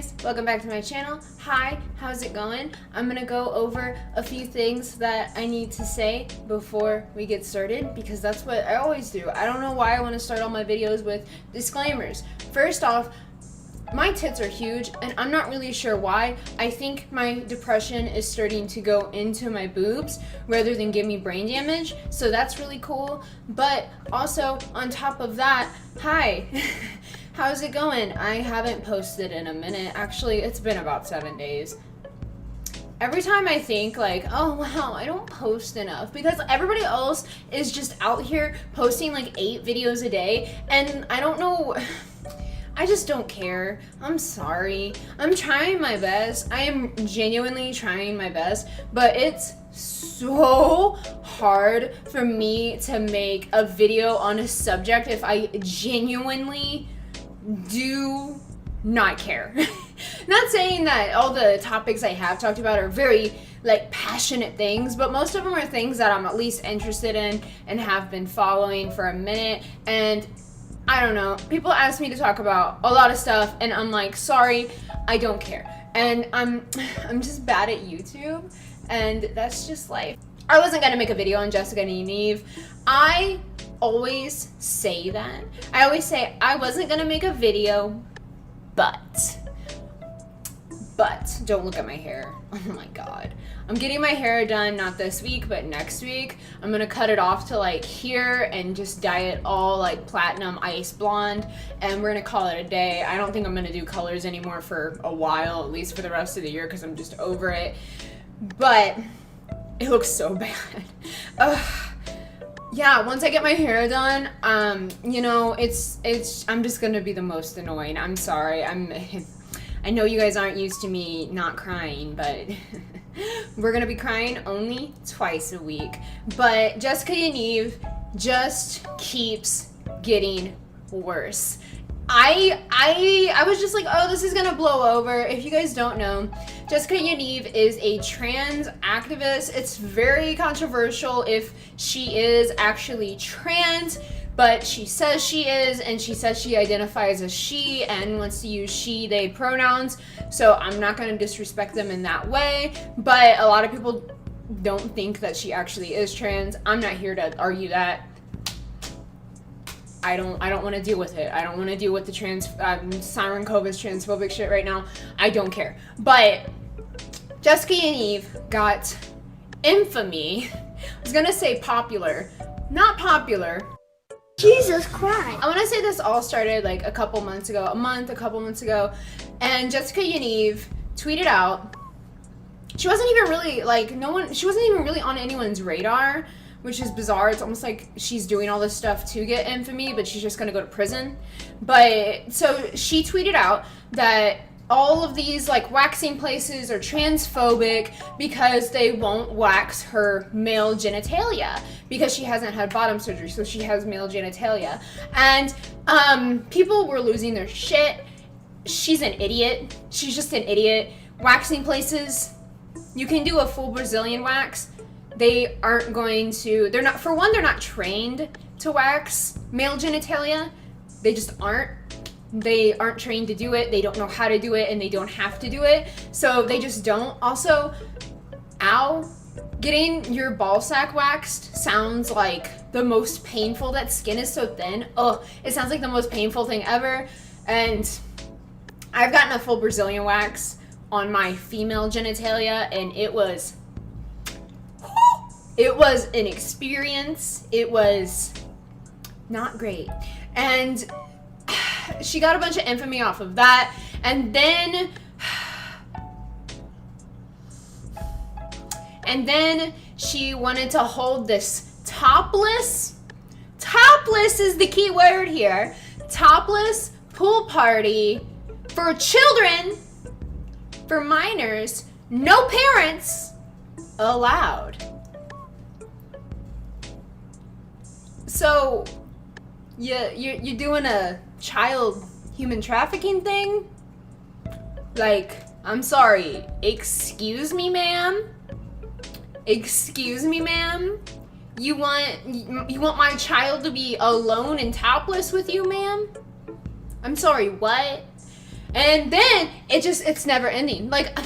guys, welcome back to my channel. Hi, how's it going? I'm gonna go over a few things that I need to say before we get started because that's what I always do. I don't know why I want to start all my videos with disclaimers. First off, my tits are huge and I'm not really sure why. I think my depression is starting to go into my boobs rather than give me brain damage, so that's really cool. But also on top of that, hi. How's it going? I haven't posted in a minute. Actually, it's been about 7 days. Every time I think like, oh wow, I don't post enough because everybody else is just out here posting like 8 videos a day and I don't know, I just don't care. I'm sorry. I'm trying my best. I am genuinely trying my best, but it's so hard for me to make a video on a subject if I genuinely do not care. Not saying that all the topics I have talked about are very like passionate things, but most of them are things that I'm at least interested in and have been following for a minute. And I don't know, people ask me to talk about a lot of stuff and I'm like, sorry, I don't care. And I'm just bad at YouTube and that's just life. I wasn't gonna make a video on Jessica and Yaniv. I always say that. I always say I wasn't gonna make a video, but don't look at my hair. Oh my god. I'm getting my hair done not this week, but next week. I'm gonna cut it off to like here and just dye it all like platinum ice blonde, and we're gonna call it a day. I don't think I'm gonna do colors anymore for a while, at least for the rest of the year, because I'm just over it. But it looks so bad. Ugh. Yeah, once I get my hair done, you know, I'm just gonna be the most annoying. I'm sorry. I know you guys aren't used to me not crying, but we're gonna be crying only twice a week. But Jessica Yaniv just keeps getting worse. I was just like, oh, this is gonna blow over. If you guys don't know, Jessica Yaniv is a trans activist. It's very controversial if she is actually trans, but she says she is, and she says she identifies as she and wants to use she, they pronouns. So I'm not gonna disrespect them in that way, but a lot of people don't think that she actually is trans. I'm not here to argue that. I don't want to deal with it. I don't want to deal with the Syren COVID's transphobic shit right now. I don't care. But Jessica Yaniv got infamy. I was gonna say popular, not popular. Jesus Christ. I want to say this all started like a couple months ago, a couple months ago, and Jessica Yaniv tweeted out. She wasn't even really like she wasn't even really on anyone's radar, which is bizarre. It's almost like she's doing all this stuff to get infamy, but she's just gonna go to prison. But so she tweeted out that all of these like waxing places are transphobic because they won't wax her male genitalia because she hasn't had bottom surgery, so she has male genitalia. And people were losing their shit. She's an idiot. She's just an idiot. Waxing places, you can do a full Brazilian wax. They aren't going to, they're not trained to wax male genitalia. They just aren't. They aren't trained to do it. They don't know how to do it, and they don't have to do it. So they just don't. Also, getting your ball sack waxed sounds like the most painful. That skin is so thin. Oh, it sounds like the most painful thing ever. And I've gotten a full Brazilian wax on my female genitalia, and it was an experience. It was not great. And she got a bunch of infamy off of that. And then she wanted to hold this topless is the key word here, topless pool party for children, for minors, no parents allowed. So you're doing a child human trafficking thing? Like, I'm sorry, excuse me ma'am? Excuse me ma'am? You want my child to be alone and topless with you, ma'am? I'm sorry, what? And then it's never ending. Like,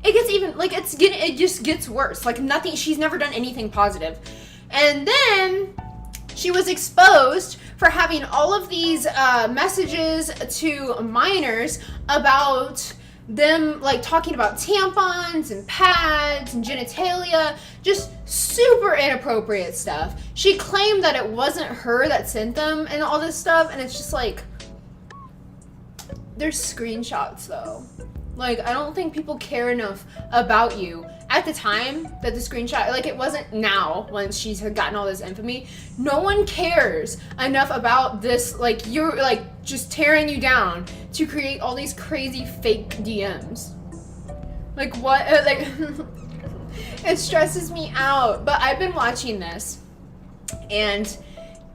it gets even, like, it just gets worse. Like, nothing, she's never done anything positive. And then she was exposed for having all of these messages to minors about them, like, talking about tampons and pads and genitalia, just super inappropriate stuff. She claimed that it wasn't her that sent them and all this stuff, and it's just like, there's screenshots though. Like, I don't think people care enough about you. At the time that the screenshot, like, it wasn't now when she's gotten all this infamy. No one cares enough about this, like, you're, like, just tearing you down to create all these crazy fake DMs. Like, what? Like, it stresses me out. But I've been watching this, and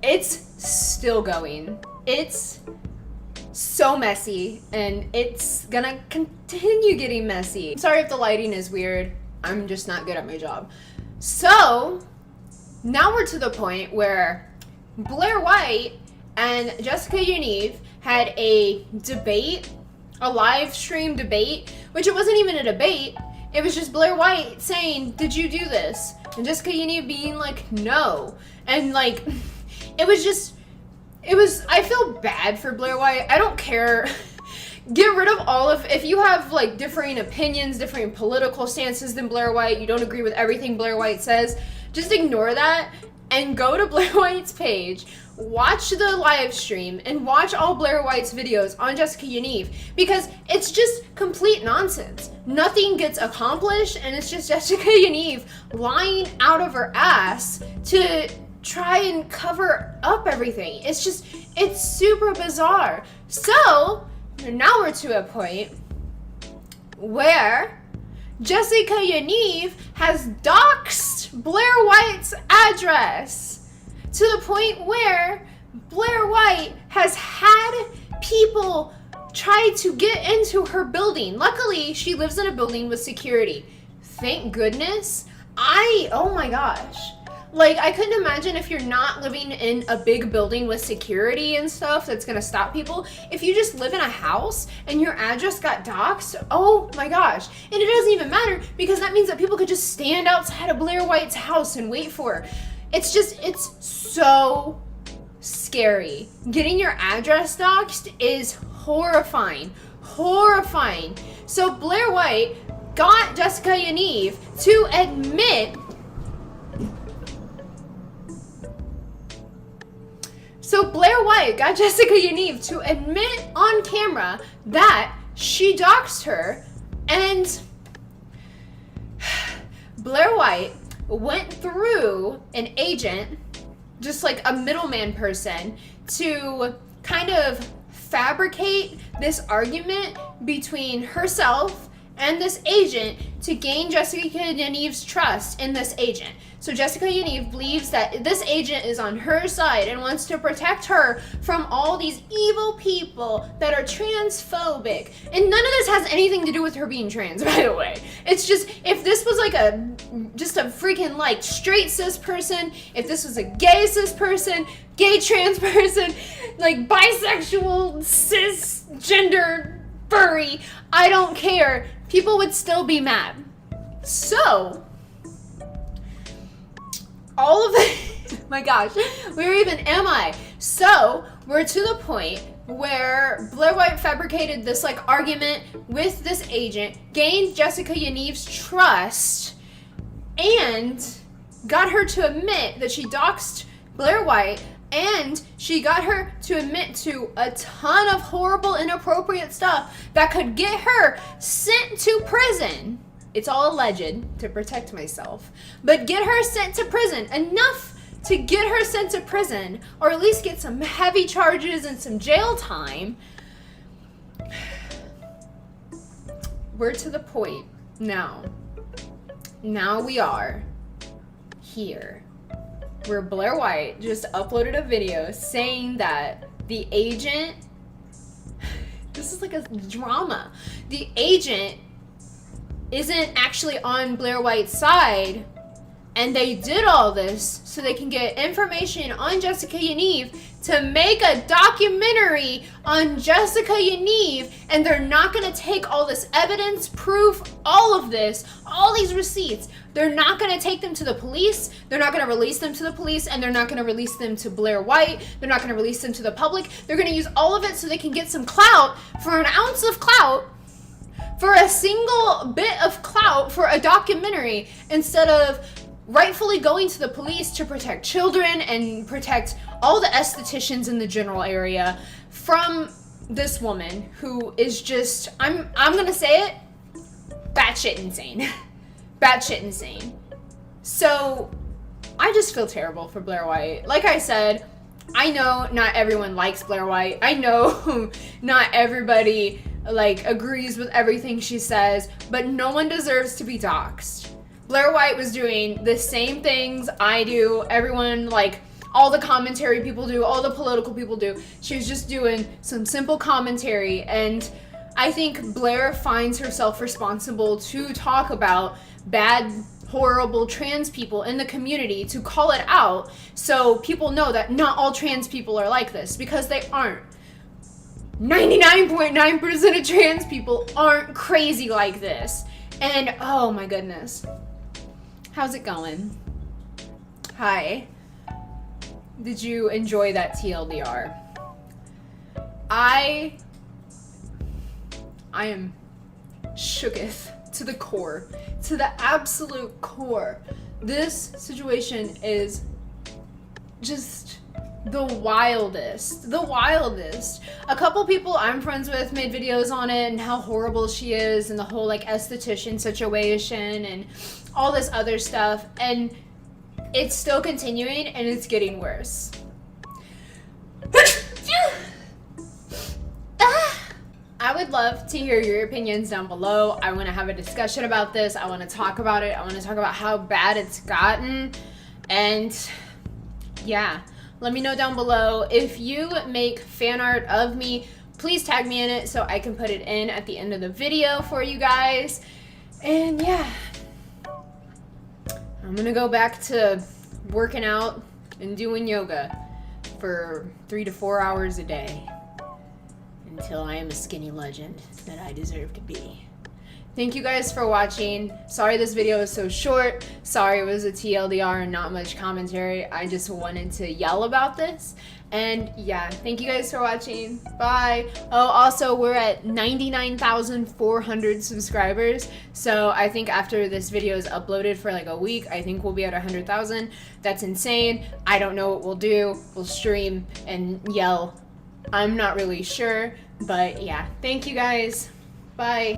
it's still going. It's so messy, and it's gonna continue getting messy. Sorry if the lighting is weird. I'm just not good at my job. So now we're to the point where Blair White and Jessica Yaniv had a debate, a live stream debate, which it wasn't even a debate. It was just Blair White saying, "Did you do this?" And Jessica Yaniv being like, "No." And like, it was, I feel bad for Blair White. I don't care. Get rid of all of, if you have like differing opinions, differing political stances than Blair White, you don't agree with everything Blair White says, just ignore that and go to Blair White's page, watch the live stream, and watch all Blair White's videos on Jessica Yaniv, because it's just complete nonsense. Nothing gets accomplished, and it's just Jessica Yaniv lying out of her ass to try and cover up everything. It's super bizarre. So now we're to a point where Jessica Yaniv has doxed Blair White's address to the point where Blair White has had people try to get into her building. Luckily, she lives in a building with security. Thank goodness. Oh my gosh. Like, I couldn't imagine if you're not living in a big building with security and stuff that's gonna stop people. If you just live in a house and your address got doxxed, oh my gosh. And it doesn't even matter, because that means that people could just stand outside of Blair White's house and wait for her. It's so scary. Getting your address doxxed is horrifying. Horrifying. So Blair White got Jessica Yaniv to admit on camera that she doxed her, and Blair White went through an agent, just like a middleman person, to kind of fabricate this argument between herself and this agent to gain Jessica Yaniv's trust in this agent. So Jessica Yaniv believes that this agent is on her side and wants to protect her from all these evil people that are transphobic. And none of this has anything to do with her being trans, by the way. It's just, if this was like just a freaking like straight cis person, if this was a gay cis person, gay trans person, like bisexual, cisgender, furry, I don't care. People would still be mad. So, all of it, my gosh, where even am I? So, we're to the point where Blair White fabricated this like argument with this agent, gained Jessica Yaniv's trust, and got her to admit that she doxed Blair White, and she got her to admit to a ton of horrible, inappropriate stuff that could get her sent to prison. It's all alleged to protect myself, but get her sent to prison, enough to get her sent to prison, or at least get some heavy charges and some jail time. We're to the point now we are here where Blair White just uploaded a video saying that the agent, this is like a drama, the agent isn't actually on Blair White's side, And they did all this so they can get information on Jessica Yaniv to make a documentary on Jessica Yaniv. And they're not going to take all this evidence, proof, all of this, all these receipts. They're not going to take them to the police. They're not going to release them to the police. And they're not going to release them to Blair White. They're not going to release them to the public. They're going to use all of it so they can get some clout, for an ounce of clout, for a single bit of clout for a documentary, instead of rightfully going to the police to protect children and protect all the estheticians in the general area from this woman who is just, I'm gonna say it, batshit insane. Batshit insane. So I just feel terrible for Blair White. Like I said, I know not everyone likes Blair White. I know not everybody agrees with everything she says, but no one deserves to be doxxed. Blair White was doing the same things I do, everyone, all the commentary people do, all the political people do. She was just doing some simple commentary, and I think Blair finds herself responsible to talk about bad, horrible trans people in the community, to call it out so people know that not all trans people are like this, because they aren't. 99.9% of trans people aren't crazy like this. And oh my goodness. How's it going? Hi. Did you enjoy that TLDR? I am shooketh to the core, to the absolute core. This situation is just the wildest. A couple people I'm friends with made videos on it and how horrible she is, and the whole esthetician situation and all this other stuff, and it's still continuing and it's getting worse. I would love to hear your opinions down below. I want to have a discussion about this. I want to talk about it. I want to talk about how bad it's gotten. And yeah, let me know down below. If you make fan art of me, please tag me in it so I can put it in at the end of the video for you guys. And yeah, I'm gonna go back to working out and doing yoga for 3 to 4 hours a day until I am a skinny legend that I deserve to be. Thank you guys for watching. Sorry this video is so short. Sorry it was a TLDR and not much commentary. I just wanted to yell about this. And yeah, thank you guys for watching. Bye. Oh, also, we're at 99,400 subscribers. So I think after this video is uploaded for a week, I think we'll be at 100,000. That's insane. I don't know what we'll do. We'll stream and yell. I'm not really sure. But yeah, thank you guys. Bye.